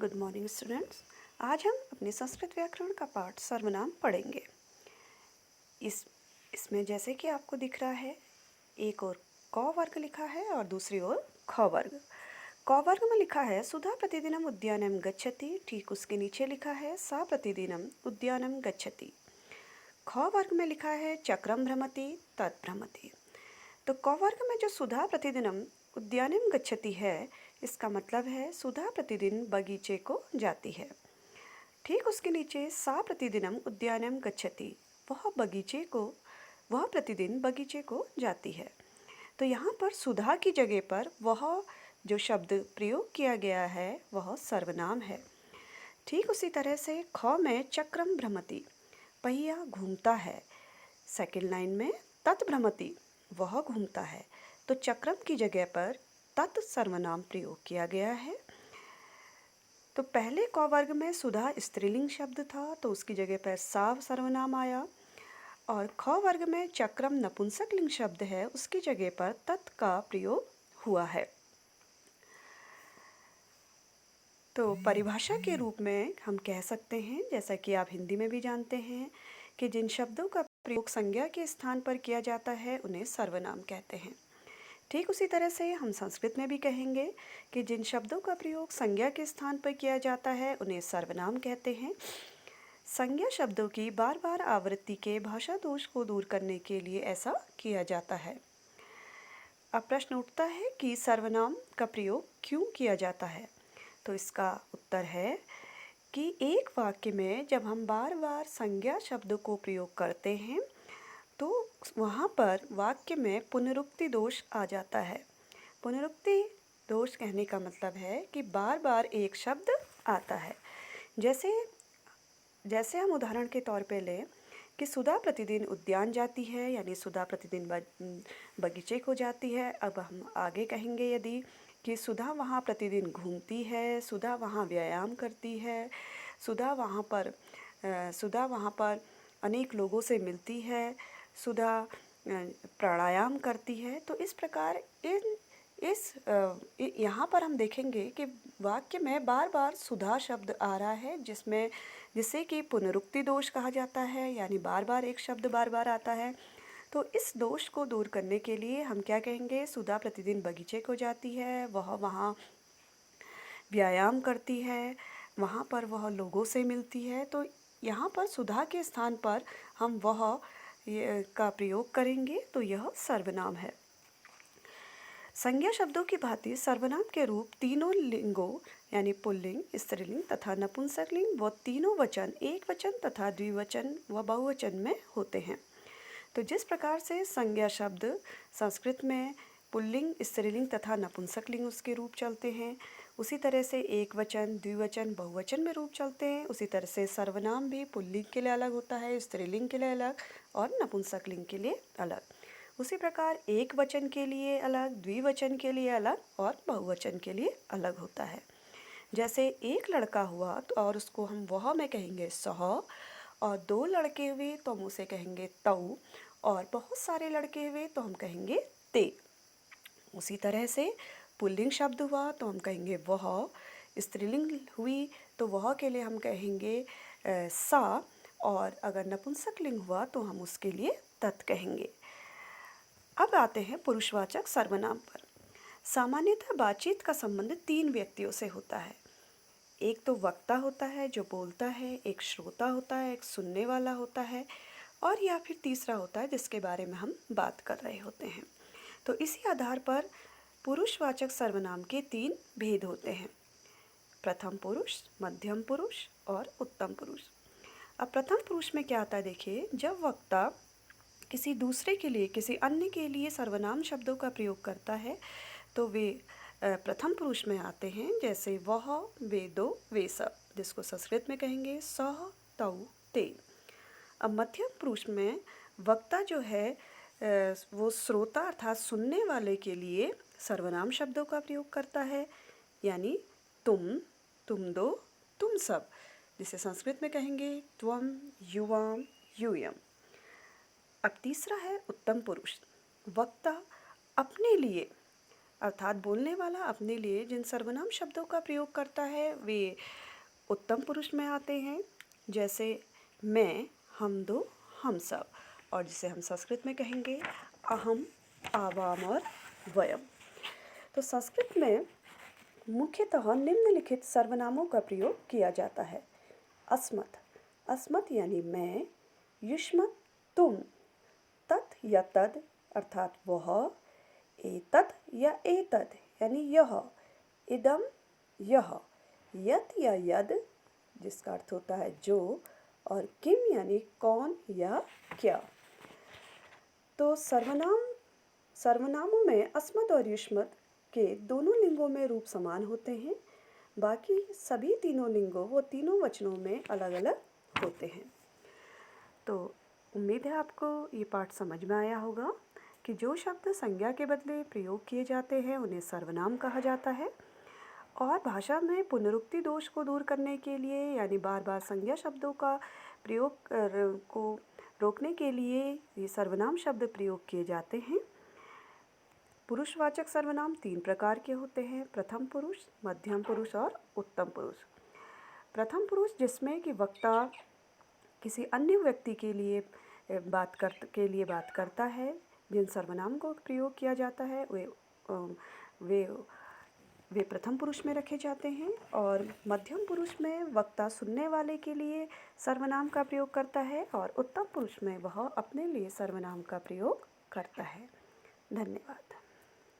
Good morning students. आज हम अपने संस्कृत व्याकरण का पाठ सर्वनाम पढ़ेंगे। इसमें जैसे कि आपको दिख रहा है, एक और क वर्ग लिखा है और दूसरी ओर ख वर्ग। क वर्ग में लिखा है सुधा प्रतिदिनम उद्यानम गच्छति, ठीक उसके नीचे लिखा है सा प्रतिदिनम उद्यानम गच्छति। ख वर्ग में लिखा है चक्रम भ्रमति तत् भ्रमति। तो क वर्ग में जो सुधा प्रतिदिनम उद्यानम गच्छति है, इसका मतलब है सुधा प्रतिदिन बगीचे को जाती है। ठीक उसके नीचे सा प्रतिदिनम उद्यानम गच्छति, वह प्रतिदिन बगीचे को जाती है। तो यहाँ पर सुधा की जगह पर वह जो शब्द प्रयोग किया गया है वह सर्वनाम है। ठीक उसी तरह से ख में चक्रम भ्रमति, पहिया घूमता है। सेकंड लाइन में तत् भ्रमति, वह घूमता है। तो चक्रम की जगह पर तत् सर्वनाम प्रयोग किया गया है। तो पहले क वर्ग में सुधा स्त्रीलिंग शब्द था, तो उसकी जगह पर सा सर्वनाम आया, और ख वर्ग में चक्रम नपुंसकलिंग शब्द है, उसकी जगह पर तत् का प्रयोग हुआ है। तो परिभाषा के रूप में हम कह सकते हैं, जैसा कि आप हिंदी में भी जानते हैं, कि जिन शब्दों का प्रयोग संज्ञा के स्थान पर किया जाता है उन्हें सर्वनाम कहते हैं। ठीक उसी तरह से हम संस्कृत में भी कहेंगे कि जिन शब्दों का प्रयोग संज्ञा के स्थान पर किया जाता है उन्हें सर्वनाम कहते हैं। संज्ञा शब्दों की बार बार आवृत्ति के भाषा दोष को दूर करने के लिए ऐसा किया जाता है। अब प्रश्न उठता है कि सर्वनाम का प्रयोग क्यों किया जाता है? तो इसका उत्तर है कि एक वाक्य में जब हम बार बार संज्ञा शब्द को प्रयोग करते हैं तो वहाँ पर वाक्य में पुनरुक्ति दोष आ जाता है। पुनरुक्ति दोष कहने का मतलब है कि बार बार एक शब्द आता है। जैसे हम उदाहरण के तौर पे लें कि सुधा प्रतिदिन उद्यान जाती है, यानी सुधा प्रतिदिन बगीचे को जाती है। अब हम आगे कहेंगे यदि कि सुधा वहाँ प्रतिदिन घूमती है, सुधा वहाँ व्यायाम करती है, सुधा वहाँ पर अनेक लोगों से मिलती है, सुधा प्राणायाम करती है। तो इस प्रकार यहाँ पर हम देखेंगे कि वाक्य में बार बार सुधा शब्द आ रहा है, जिसे कि पुनरुक्ति दोष कहा जाता है, यानी बार बार एक शब्द बार बार आता है। तो इस दोष को दूर करने के लिए हम क्या कहेंगे? सुधा प्रतिदिन बगीचे को जाती है, वह वहाँ व्यायाम करती है, वहाँ पर वह लोगों से मिलती है। तो यहाँ पर सुधा के स्थान पर हम वह का प्रयोग करेंगे, तो यह सर्वनाम है। संज्ञा शब्दों की भांति सर्वनाम के रूप तीनों लिंगों यानी पुल्लिंग, स्त्रीलिंग तथा नपुंसकलिंग व तीनों वचन, एक वचन तथा द्विवचन व बहुवचन में होते हैं। तो जिस प्रकार से संज्ञा शब्द संस्कृत में पुल्लिंग, स्त्रीलिंग तथा नपुंसकलिंग उसके रूप चलते हैं, उसी तरह से एक वचन, द्विवचन, बहुवचन में रूप चलते हैं। उसी तरह से सर्वनाम भी पुल्लिंग के लिए अलग होता है, स्त्रीलिंग के लिए अलग और नपुंसकलिंग के लिए अलग। उसी प्रकार एक वचन के लिए अलग, द्विवचन के लिए अलग और बहुवचन के लिए अलग होता है। जैसे एक लड़का हुआ तो और उसको हम वह में कहेंगे सह, और दो लड़के हुए तो हम उसे कहेंगे तऊ, और बहुत सारे लड़के हुए तो हम कहेंगे ते। उसी तरह से पुल्लिंग शब्द हुआ तो हम कहेंगे वह, स्त्रीलिंग हुई तो वह के लिए हम कहेंगे सा, और अगर नपुंसकलिंग हुआ तो हम उसके लिए तत् कहेंगे। अब आते हैं पुरुषवाचक सर्वनाम पर। सामान्यतः बातचीत का संबंध तीन व्यक्तियों से होता है। एक तो वक्ता होता है जो बोलता है, एक श्रोता होता है, एक सुनने वाला होता है, और या फिर तीसरा होता है जिसके बारे में हम बात कर रहे होते हैं। तो इसी आधार पर पुरुषवाचक सर्वनाम के तीन भेद होते हैं: प्रथम पुरुष, मध्यम पुरुष और उत्तम पुरुष। अब प्रथम पुरुष में क्या आता है, देखिए, जब वक्ता किसी दूसरे के लिए, किसी अन्य के लिए सर्वनाम शब्दों का प्रयोग करता है तो वे प्रथम पुरुष में आते हैं। जैसे वह, वे दो, वे सब, जिसको संस्कृत में कहेंगे सह, तऊ, ते। अब मध्यम पुरुष में वक्ता जो है वो श्रोता अर्थात सुनने वाले के लिए सर्वनाम शब्दों का प्रयोग करता है, यानी तुम, तुम दो, तुम सब, जिसे संस्कृत में कहेंगे त्वम, युवाम, यूयम। अब तीसरा है उत्तम पुरुष। वक्ता अपने लिए अर्थात बोलने वाला अपने लिए जिन सर्वनाम शब्दों का प्रयोग करता है वे उत्तम पुरुष में आते हैं, जैसे मैं, हम दो, हम सब, और जिसे हम संस्कृत में कहेंगे अहम, आवाम और वयम। तो संस्कृत में मुख्यतः निम्नलिखित सर्वनामों का प्रयोग किया जाता है। अस्मत्, अस्मत् यानी मैं, युष्मत् तुम, तत् या तद अर्थात वह, एतत् या एतद यानी यह, इदम यह, यत् या यद जिसका अर्थ होता है जो, और किम यानी कौन या क्या। तो सर्वनामों में अस्मत् और युष्मत् के दोनों लिंगों में रूप समान होते हैं, बाकी सभी तीनों लिंगों वो तीनों वचनों में अलग अलग होते हैं। तो उम्मीद है आपको ये पाठ समझ में आया होगा कि जो शब्द संज्ञा के बदले प्रयोग किए जाते हैं उन्हें सर्वनाम कहा जाता है, और भाषा में पुनरुक्ति दोष को दूर करने के लिए यानी बार बार संज्ञा शब्दों का प्रयोग को रोकने के लिए ये सर्वनाम शब्द प्रयोग किए जाते हैं। पुरुषवाचक सर्वनाम 3 प्रकार के होते हैं: प्रथम पुरुष, मध्यम पुरुष और उत्तम पुरुष। प्रथम पुरुष जिसमें कि वक्ता किसी अन्य व्यक्ति के लिए बात करता है, जिन सर्वनाम को प्रयोग किया जाता है वे प्रथम पुरुष में रखे जाते हैं, और मध्यम पुरुष में वक्ता सुनने वाले के लिए सर्वनाम का प्रयोग करता है, और उत्तम पुरुष में वह अपने लिए सर्वनाम का प्रयोग करता है। धन्यवाद।